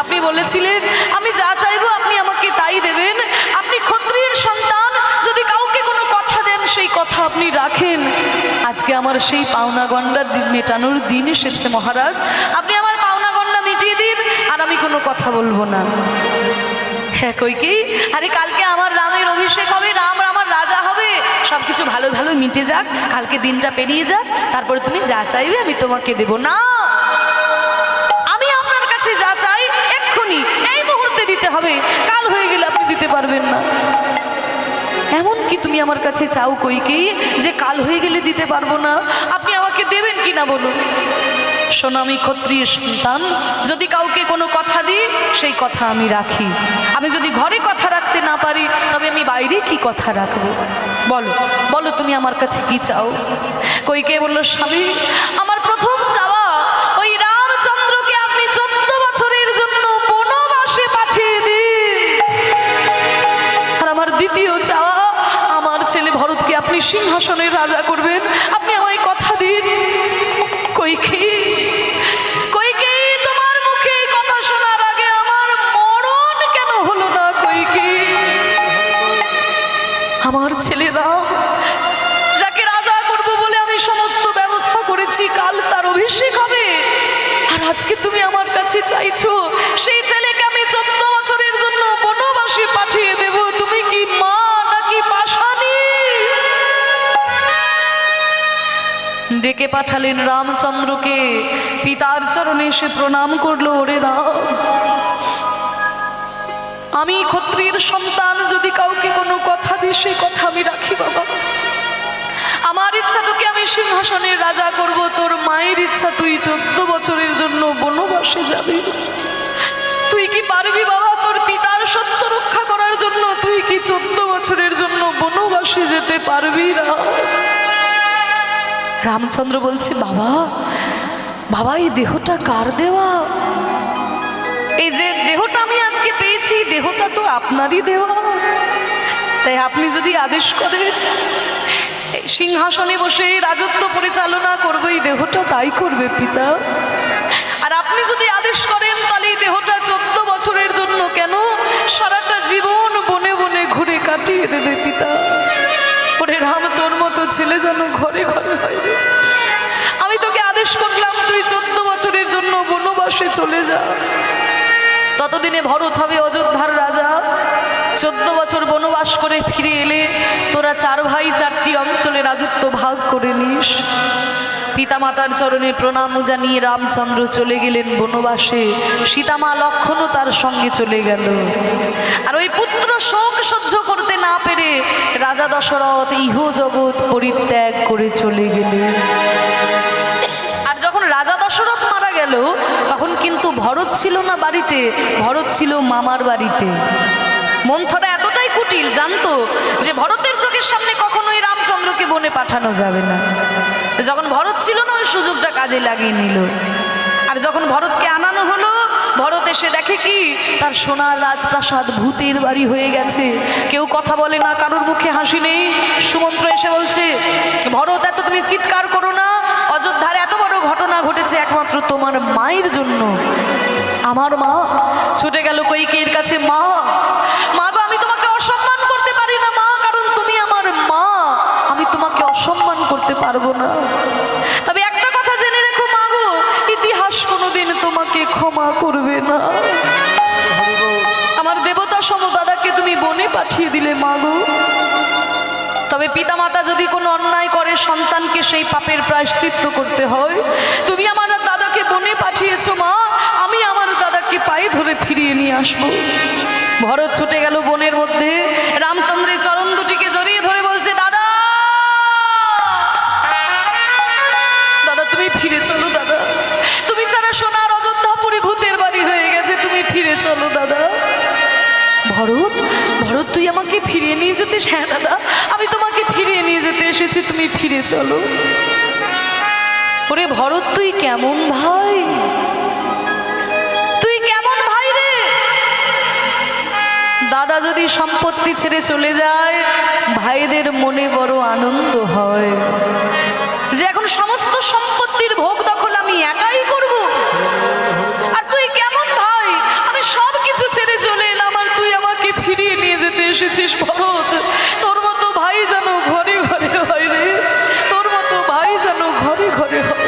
আপনি বলেছিলেন আমি যা চাইবো আপনি আমাকে তাই দেবেন। আপনি ক্ষত্রিয়ের সন্তান, যদি কাউকে কোনো কথা দেন সেই কথা আপনি রাখেন। আজকে আমার সেই পাওনা গন্ডা মেটানোর দিন এসেছে মহারাজ, আপনি আমার পাওনা গন্ডা মিটিয়ে দিন, আর আমি কোনো কথা বলবো না। হ্যাঁ কইকেয়ী, আরে কালকে আমার রামের অভিষেক হবে, রাম আমার রাজা হবে, সব কিছু ভালো ভালো মিটে যাক, কালকে দিনটা পেরিয়ে যাক, তারপরে তুমি যা চাইবে আমি তোমাকে দেব। না, আমি আপনার কাছে যা চাই এক্ষুনি এই মুহূর্তে দিতে হবে, কাল হয়ে গেলে আপনি দিতে পারবেন না। এমন কি তুমি আমার কাছে চাও কইকেয়ী যে কাল হয়ে গেলে দিতে পারবো না? আপনি আমাকে দেবেন কি না বলুন? শোনো, আমি ক্ষত্রিয় সন্তান, যদি কাউকে কোনো কথা দিই সেই কথা আমি রাখি। আমি যদি ঘরে কথা রাখতে না পারি তবে আমি বাইরে কি কথা রাখবো? বলো বলো তুমি আমার কাছে কি চাও? কইকেয়ী বলল, স্বামী, আমার প্রথম চাওয়া ওই রামচন্দ্রকে আপনি 14 বছরের জন্য বনবাসে পাঠিয়ে দিন। আর আমার দ্বিতীয় চাওয়া, আমার ছেলে ভরতকে আপনি সিংহাসনের রাজা করবেন। আপনি আমায় কথা দিন। কইকেয়ী, কইকেয়ী, তোমার মুখে এই কথা শোনার আগে আমার মরণ কেন হলো না? কইকেয়ী, আমার ছেলে রাম, যাকে রাজা করব বলে আমি সমস্ত ব্যবস্থা করেছি, কাল তার অভিষেক হবে, আর আজকে তুমি আমার কাছে চাইছো সেই ছেলেকে আমি 14 বছরের জন্য বনবাসে পাঠিয়ে দেব। তুমি কি মা নাকি পাশানি? ডেকে পাঠালেন রামচন্দ্রকে, পিতার চরণে এসে প্রণাম করলো। ওরে রাম, আমি ক্ষত্রিয়ের সন্তান, যদি কাউকে কোনো কথা দিই সেই কথা আমি রাখি বাবা। আমার ইচ্ছা তোকে আমি সিংহাসনের রাজা করব, তোর মায়ের ইচ্ছা তুই 14 বছরের জন্য বনবাসে যাবি। তুই কি পারবি বাবা তোর পিতার সত্য রক্ষা করার জন্য? তুই কি 14 বছরের জন্য বনবাসে যেতে পারবি না? রামচন্দ্র বলছে, বাবা বাবা, এই দেহটা কার দেওয়া? এই যে দেহটা আমি আজকে পেয়েছি, দেহটা তো আপনারই দেওয়া। তাই আপনি যদি আদেশ করেন সিংহাসনে বসে রাজত্ব পরিচালনা করবে, এই দেহটা তাই করবে পিতা। আর আপনি যদি আদেশ করেন তাহলে এই দেহটা 14 বছরের জন্য কেন, সারাটা জীবন বনে বনে ঘুরে কাটিয়ে দেবে পিতা। ওরে রাম, তোর মতো ছেলে যেন ঘরে ঘরে হয় রে। আমি তোকে আদেশ করলাম তুই 14 বছরের জন্য বনবাসে চলে যা। ততদিনে ভরত হবে অযোধ্যার রাজা। 14 বছর বনবাস করে ফিরে এলে তোরা 4 ভাই 4টি অঞ্চলে রাজত্ব ভাগ করে নিস। পিতামাতার চরণে প্রণাম জানিয়ে রামচন্দ্র চলে গেলেন বনবাসে। সীতামা লক্ষ্মণও তার সঙ্গে চলে গেল। আর ওই পুত্র শোক সহ্য করতে না পেরে রাজা দশরথ ইহ জগৎ পরিত্যাগ করে চলে গেলেন। আর যখন রাজা দশরথ মারা গেল তখন কিন্তু ভরত ছিল না বাড়িতে, ভরত ছিল মামার বাড়িতে। মন্থরা এতটাই কুটিল, জানতো যে ভরতের চোখের সামনে কখনোই রামচন্দ্রকে বনে পাঠানো যাবে না। যখন ভরত ছিল না ওই সুযোগটা কাজে লাগিয়ে নিল। আর যখন ভরতকে আনানো হলো, ভরত এসে দেখে কি তার সোনার রাজপ্রাসাদ ভূতের বাড়ি হয়ে গেছে। কেউ কথা বলে না, কারোর মুখে হাসি নেই। সুমন্ত্র এসে বলছে, ভরত এত তুমি চিৎকার করো না, অযোধ্যার এত বড় ঘটনা ঘটেছে একমাত্র তোমার মায়ের জন্য। আমার মা ছুটে গেল কইকেয়ীর কাছে, মা মা গো, আমি তোমাকে অসম্মান করতে পারি না মা, কারণ তুমি আমার মা, আমি তোমাকে অসম্মান করতে পারবো না। তবে একটা কথা জেনে রেখো মা গো, ইতিহাস কোনোদিন তোমাকে ক্ষমা করবে না। আমার দেবতা সম দাদাকে তুমি বনে পাঠিয়ে দিলে মা গো। তবে পিতামাতা যদি কোনো অন্যায় করে সন্তানকে সেই পাপের প্রায়শ্চিত্ত করতে হয়। তুমি আমার দাদাকে বনে পাঠিয়েছো মা, আমি আমার দাদাকে পায়ে ধরে ফিরিয়ে নিয়ে আসবো। ভরত ছুটে গেল বনের মধ্যে, রামচন্দ্রের চরণ দুটিকে জড়িয়ে ধরে বলছে, দাদা দাদা তুমি ফিরে চলো দাদা, তুমি ছাড়া সোনার অযোধ্যাপুরী ভূতের বাড়ি হয়ে গেছে, তুমি ফিরে চলো দাদা। ভরত ভরত তুই আমাকে ফিরিয়ে নিয়ে যেতে? হ্যাঁ দাদা, আমি তোমাকে ফিরিয়ে নিয়ে যেতে এসেছি, তুমি ফিরে চলো। ওরে ভরত, তুই কেমন ভাই, তুই কেমন ভাই রে? দাদা যদি সম্পত্তি ছেড়ে চলে যায় ভাইদের মনে বড় আনন্দ হয় যে এখন সমস্ত সম্পত্তির ভোগ দখল আমি একাই করব। আর তুই কেমন ভাই, আমি সব কিছু ছেড়ে চলে এলাম আর তুই আমাকে ফিরিয়ে নিয়ে যেতে এসেছিস। ভরত, তোর মতো ভাই যেন ঘরে ঘরে হয় রে, তোর মতো ভাই যেন ঘরে ঘরে হয়।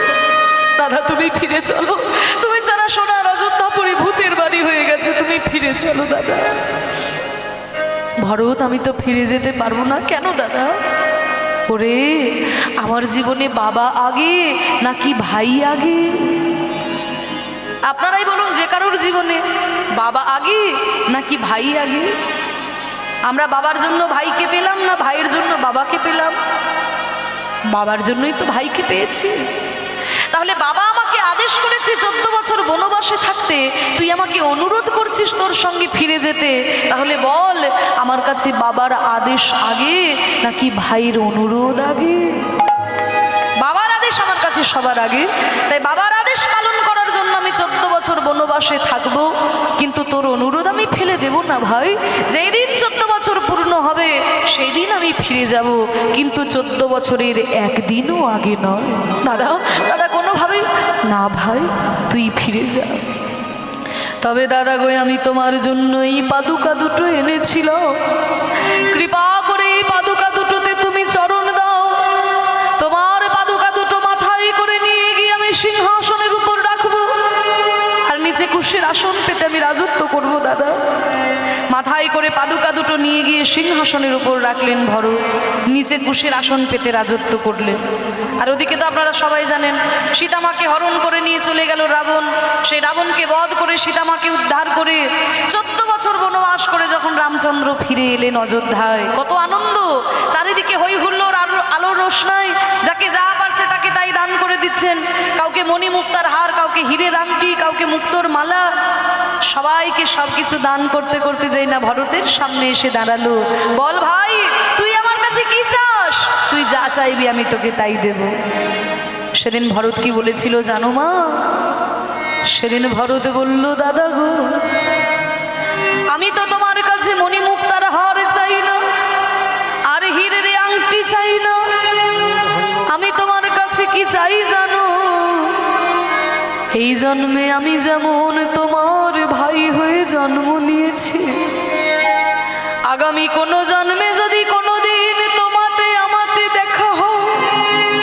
দাদা তুমি ফিরে চলো, তুমি ছাড়া সোনার অযোধ্যাপুরী ভূতের বাড়ি হয়ে গেছে, তুমি ফিরে চলো দাদা। ভরত, আমি তো ফিরে যেতে পারবো না। কেন দাদা? ওরে আমার জীবনে বাবা আগে নাকি ভাই আগে? আপনারাই বলুন, যে কারোর জীবনে বাবা আগে নাকি ভাই আগে? আমরা বাবার জন্য ভাইকে পেলাম না ভাইয়ের জন্য বাবাকে পেলাম? বাবার জন্যই তো ভাইকে পেয়েছি। তাহলে বাবা আমাকে আদেশ করেছে 14 বছর বনবাসে থাকতে, তুই আমাকে অনুরোধ করছিস তোর সঙ্গে ফিরে যেতে। তাহলে বল, আমার কাছে বাবার আদেশ আগে নাকি ভাইয়ের অনুরোধ আগে? বাবার আদেশ আমার কাছে সবার আগে। তাই বাবার আদেশ পালন করার জন্য আমি 14 বছর বনবাসে থাকবো, কিন্তু তোর অনুরোধ আমি ফেলে দেব না ভাই। যেই দিন 14 বছর পূর্ণ হবে সেই দিন আমি ফিরে যাব, কিন্তু 14 বছরের একদিনও আগে নয়। দাদা দাদা কোনোভাবেই না ভাই, তুই ফিরে যা। তবে দাদা গো, আমি তোমার জন্য এই পাদুকা দুটো এনেছিলাম, কৃপা করে এই পাদুকা দুটোতে তুমি চরণ দাও। তোমার পাদুকা দুটো মাথায় করে নিয়ে গিয়ে আমি সিংহাসনের উপর রাখবো, আর নিচে কুশের আসন পেতে আমি রাজত্ব করব। দাদা মাথায় করে পাদুকা দুটো নিয়ে গিয়ে সিংহাসনের উপর রাখলেন ভরত, নিচে কুশের আসন পেতে রাজত্ব করলেন। আর ওদিকে তো আপনারা সবাই জানেন, সীতামাকে হরণ করে নিয়ে চলে গেল রাবণ। সেই রাবণকে বধ করে সীতামাকে উদ্ধার করে 14 বছর বনবাস করে যখন রামচন্দ্র ফিরে এলেন অযোধ্যায়, কত আনন্দ! চারিদিকে হই হুল্লোড়, আলোর রোশনাই, যাকে যা পারছে তাকে তাই দান করে দিচ্ছেন। কাউকে মণিমুক্তার হার, কাউকে হীরের আংটি, কাউকে মুক্তোর মালা, সবাইকে সবকিছু দান করতে করতে যাই না ভরতের সামনে এসে দাঁড়ালো। বল ভাই, তুই আমার কাছে কি চাস? তুই যা চাইবি আমি তোকে তাই দেব। সেদিন ভরত কি বলেছিল জানো মা? সেদিন ভরত বলল, দাদা গো, আমি তো তোমার কাছে মণিমুক্তার হার চাই না, আর হীরের আংটি চাই না। আমি তোমার কাছে কি চাই জানো? এই জন্মে আমি যেমন তোমার ভাই হয়ে জন্ম নিয়েছি, আগামী কোনো জন্মে যদি কোনোদিন তোমাতে আমাতে দেখা হয়,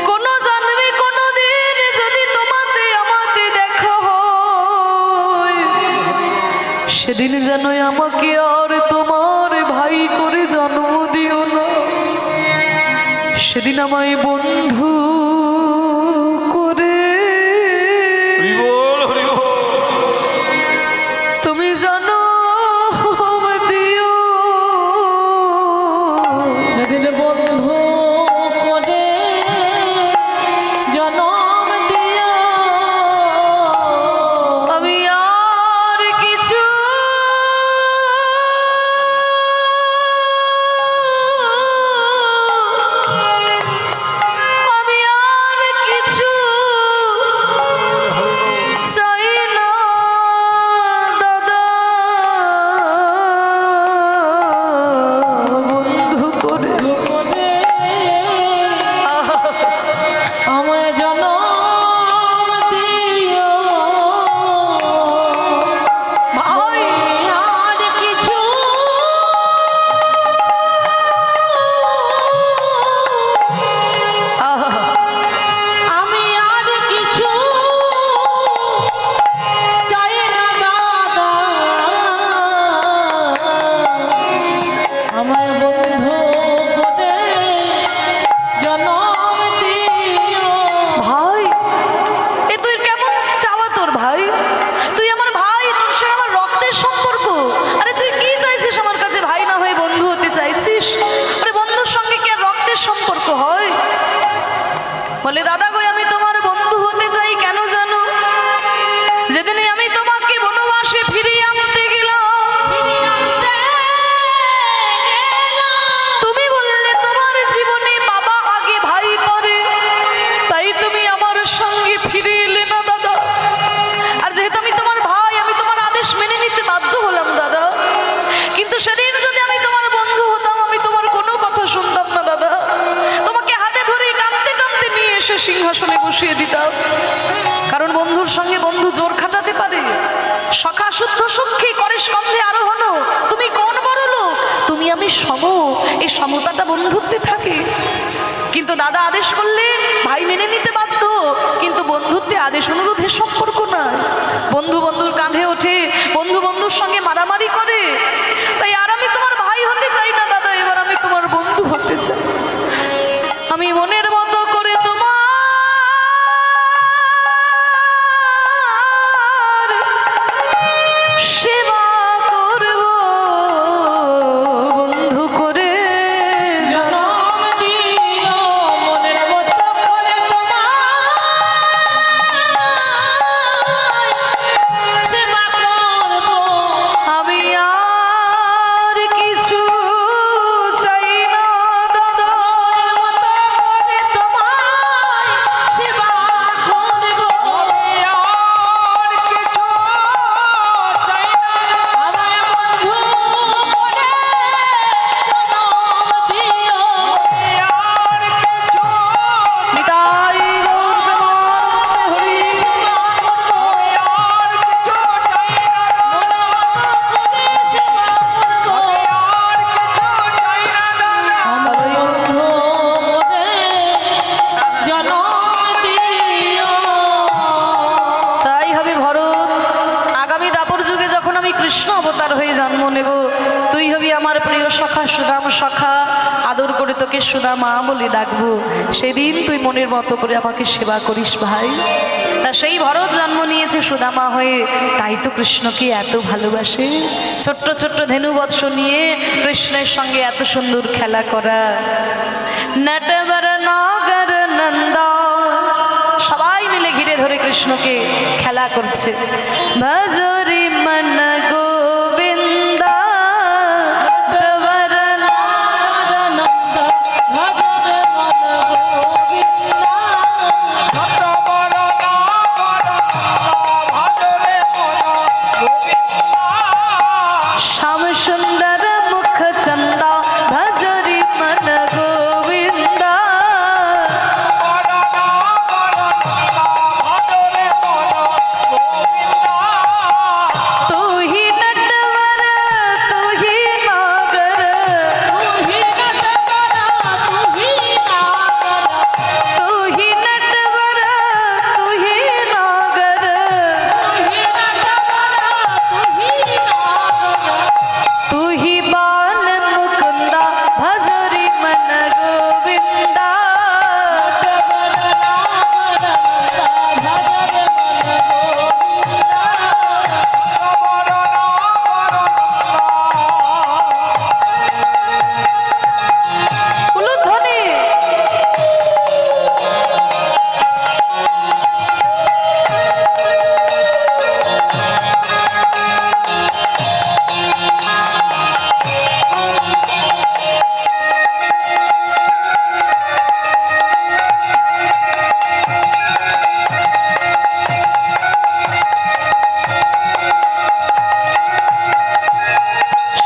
কোনো জন্মে কোনোদিন যদি তোমাতে আমাতে দেখা হয়, সেদিন যেন আমাকে আর তোমার ভাই করে জন্ম দিও না। সেদিন আমায় বন্ধু করে তুমি জানো দিও। সেদিন বন্ধু করে জনম দিও। আমি আর কিছু চাই না দাদা, বন্ধু করে আমায় জনম দিও। ভাই আর কিছু আমি আর কিছু চাই না দাদা, আমায় বন্ধু করে জনম দিও। ভাই, এ তুই কেমন চাওয়া তোর ভাই? তুই আমার ভাই, তোর সঙ্গে আমার রক্তের সম্পর্ক। আরে তুই কি চাইছিস আমার কাছে? ভাই না হয়ে বন্ধু হতে চাইছিস? আরে বন্ধুর সঙ্গে কি আর রক্তের সম্পর্ক হয়? বলে, দাদা গো, আমি তোমার বন্ধু হতে চাই। কেন জানো? যেদিনে আমি তোমাকে বনবাসে ফিরিয়ে আনতে গেলাম, তুমি বললে তোমার জীবনে বাবা আগে ভাই পরে, তাই তুমি আমার সঙ্গে ফিরে এলে না দাদা। আর যেহেতু আমি তোমার ভাই, আমি তোমার আদেশ মেনে নিতে বাধ্য হলাম দাদা। কিন্তু সেদিন যদি আমি তোমার বন্ধু হতাম, আমি তোমার কোনো কথা শুনতাম না দাদা। তোমাকে হাতে ধরে টানতে টানতে নিয়ে এসে সিংহাসনে বসিয়ে দিতাম। কারণ বন্ধুর সঙ্গে বন্ধু জোর খাটাতে পারে। সখা শুদ্ধ সখী করে স্কন্ধে আরোহণ। তুমি কোন বড় লোক, তুমি আমি সম, এই সমতাটা বন্ধুত্বে থাকে। কিন্তু দাদা আদেশ করলে ভাই মেনে নিতে বাধ্য, কিন্তু বন্ধুত্বে আদেশ অনুরোধের সম্পর্ক না। বন্ধু বন্ধুর কাঁধে ওঠে, বন্ধু বন্ধুর সঙ্গে মারামারি করে। তাই আর আমি তোমার ভাই হতে চাই না দাদা, এবার আমি তোমার বন্ধু ঘটে যায়। আমি মনের মতো করে তোমার সেবা করব বন্ধু করে জনম দিও মনের মতো করে তোমার সেবা করব। আমি আর কিছু চাই না দাদা, মনের মতো করে তোমার সেবা করব। আর কিছু চাই না। আমায় বন্ধু করে জনম দিও। আর কিছু নিতাই গৌর প্রেমানন্দে হরি। আর কিছু চাই না। সেবা করব। আর কিছু চাই না দাদা। আমায় বন্ধু করে জনম দিও। তাই হবে ভরত, আগামী দাপর যুগে যখন আমি কৃষ্ণ অবতার হয়ে জন্ম নেব, তুই হবি আমার প্রিয় সখা সুদাম সখা, আদর করে তোকে সুদামা বলে ডাকবো। সেদিন তুই মনের মতো করে আমাকে সেবা করিস ভাই। তা সেই ভরত জন্ম নিয়েছে সুদামা হয়ে, তাই তো কৃষ্ণকে এত ভালোবাসে। ছোট্ট ছোট্ট ধেনু বৎস নিয়ে কৃষ্ণের সঙ্গে এত সুন্দর খেলা করা। নটবর নাগর নন্দা, সবাই মিলে ঘিরে ধরে কৃষ্ণকে খেলা করছে। ভজরি মন গোবিন্দা নটবর আনন্দ ভজরে মন গোবিন্দা। নটবর নাগর ভজরে মন গোবিন্দা। শ্যাম সুন্দর মুখ চন্দা ভজরি মন গোবিন্দা। तू ही नटवर तू ही नागर, तू ही नटवर तू ही नागर, तू ही बाल मुकुंदा भजरी मन गोविंदा। উলুধ্বনি।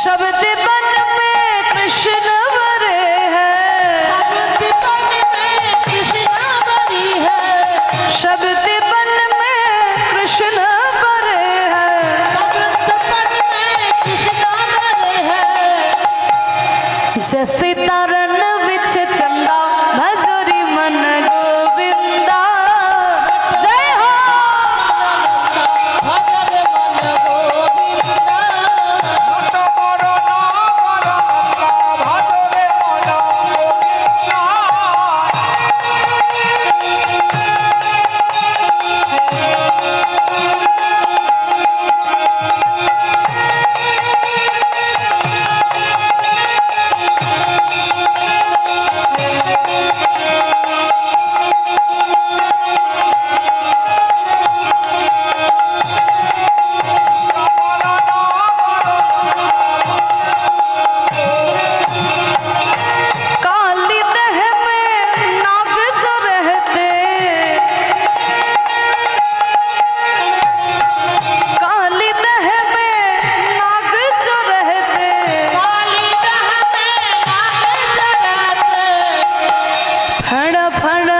शब्द बन में कृष्ण भरे हैं, शब्द बन में कृष्ण भरे हैं। जैसे तारन बिछ चंदा भजरी मन गोविंदा। जय हो। काली दह में नाग जो रहते, काली दह में नाग जो रहते, फड़ फड़